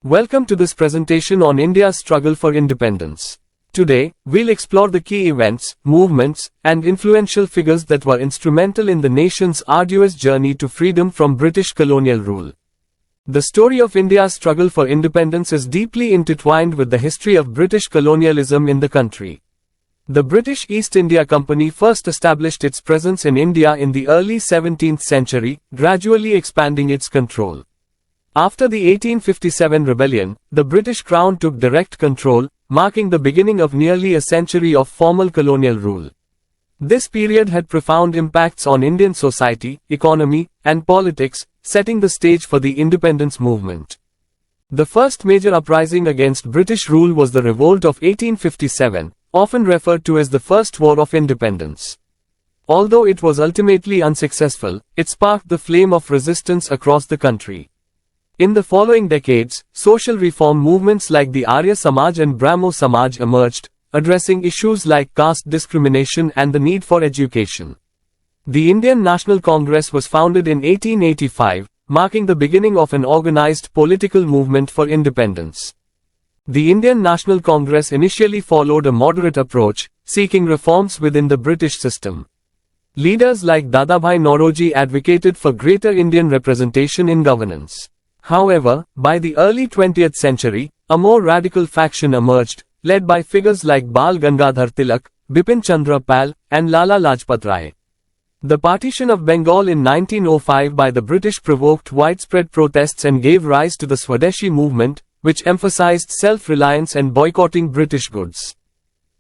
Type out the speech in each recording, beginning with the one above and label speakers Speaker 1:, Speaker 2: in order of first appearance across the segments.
Speaker 1: Welcome to this presentation on India's struggle for independence. Today, we'll explore the key events, movements, and influential figures that were instrumental in the nation's arduous journey to freedom from British colonial rule. The story of India's struggle for independence is deeply intertwined with the history of British colonialism in the country. The British East India Company first established its presence in India in the early 17th century, gradually expanding its control. After the 1857 rebellion, the British Crown took direct control, marking the beginning of nearly a century of formal colonial rule. This period had profound impacts on Indian society, economy, and politics, setting the stage for the independence movement. The first major uprising against British rule was the Revolt of 1857, often referred to as the First War of Independence. Although it was ultimately unsuccessful, it sparked the flame of resistance across the country. In the following decades, social reform movements like the Arya Samaj and Brahmo Samaj emerged, addressing issues like caste discrimination and the need for education. The Indian National Congress was founded in 1885, marking the beginning of an organized political movement for independence. The Indian National Congress initially followed a moderate approach, seeking reforms within the British system. Leaders like Dadabhai Naoroji advocated for greater Indian representation in governance. However, by the early 20th century, a more radical faction emerged, led by figures like Bal Gangadhar Tilak, Bipin Chandra Pal, and Lala Lajpat Rai. The partition of Bengal in 1905 by the British provoked widespread protests and gave rise to the Swadeshi movement, which emphasized self-reliance and boycotting British goods.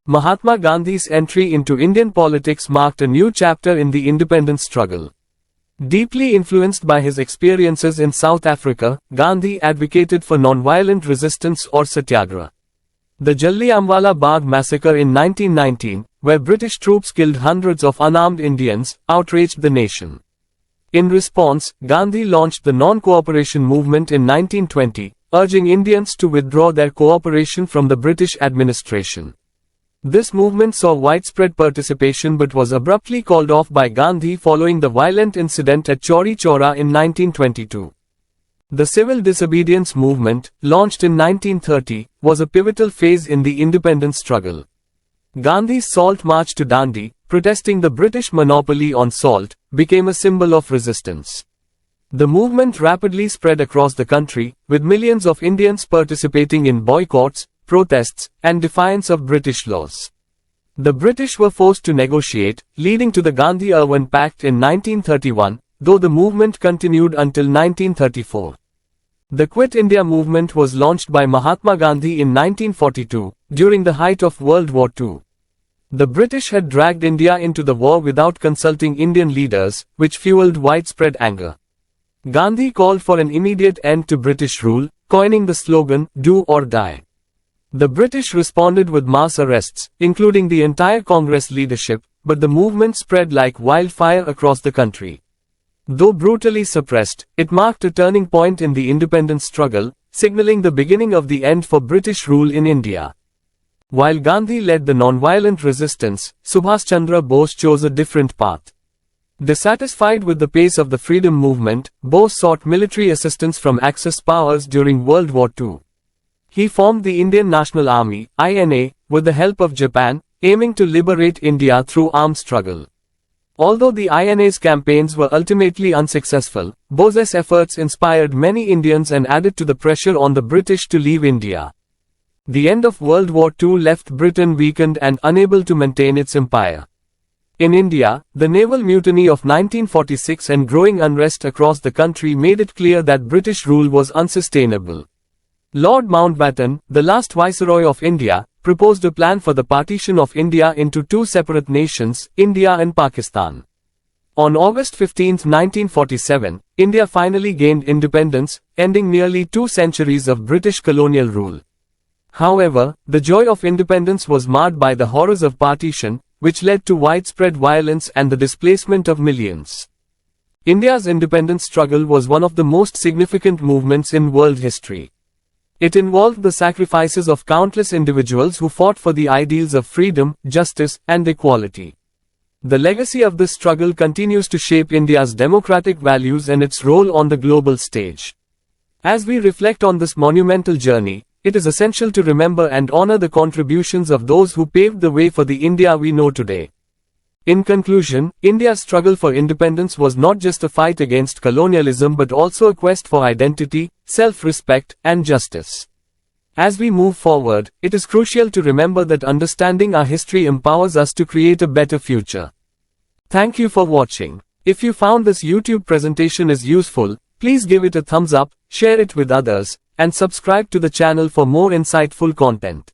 Speaker 1: Mahatma Gandhi's entry into Indian politics marked a new chapter in the independence struggle. Deeply influenced by his experiences in South Africa, Gandhi advocated for non-violent resistance or satyagraha. The Jallianwala Bagh massacre in 1919, where British troops killed hundreds of unarmed Indians, outraged the nation. In response, Gandhi launched the non-cooperation movement in 1920, urging Indians to withdraw their cooperation from the British administration. This movement saw widespread participation but was abruptly called off by Gandhi following the violent incident at Chauri Chaura in 1922. The civil disobedience movement, launched in 1930, was a pivotal phase in the independence struggle. Gandhi's Salt March to Dandi, protesting the British monopoly on salt, became a symbol of resistance. The movement rapidly spread across the country, with millions of Indians participating in boycotts, protests, and defiance of British laws. The British were forced to negotiate, leading to the Gandhi-Irwin Pact in 1931, though the movement continued until 1934. The Quit India movement was launched by Mahatma Gandhi in 1942, during the height of World War II. The British had dragged India into the war without consulting Indian leaders, which fueled widespread anger. Gandhi called for an immediate end to British rule, coining the slogan, "Do or die." The British responded with mass arrests, including the entire Congress leadership, but the movement spread like wildfire across the country. Though brutally suppressed, it marked a turning point in the independence struggle, signaling the beginning of the end for British rule in India. While Gandhi led the non-violent resistance, Subhas Chandra Bose chose a different path. Dissatisfied with the pace of the freedom movement, Bose sought military assistance from Axis powers during World War II. He formed the Indian National Army, INA, with the help of Japan, aiming to liberate India through armed struggle. Although the INA's campaigns were ultimately unsuccessful, Bose's efforts inspired many Indians and added to the pressure on the British to leave India. The end of World War II left Britain weakened and unable to maintain its empire. In India, the naval mutiny of 1946 and growing unrest across the country made it clear that British rule was unsustainable. Lord Mountbatten, the last Viceroy of India, proposed a plan for the partition of India into two separate nations, India and Pakistan. On August 15, 1947, India finally gained independence, ending nearly 2 centuries of British colonial rule. However, the joy of independence was marred by the horrors of partition, which led to widespread violence and the displacement of millions. India's independence struggle was one of the most significant movements in world history. It involved the sacrifices of countless individuals who fought for the ideals of freedom, justice, and equality. The legacy of this struggle continues to shape India's democratic values and its role on the global stage. As we reflect on this monumental journey, it is essential to remember and honor the contributions of those who paved the way for the India we know today. In conclusion, India's struggle for independence was not just a fight against colonialism but also a quest for identity, self-respect, and justice. As we move forward, it is crucial to remember that understanding our history empowers us to create a better future. Thank you for watching. If you found this YouTube presentation is useful, please give it a thumbs up, share it with others, and subscribe to the channel for more insightful content.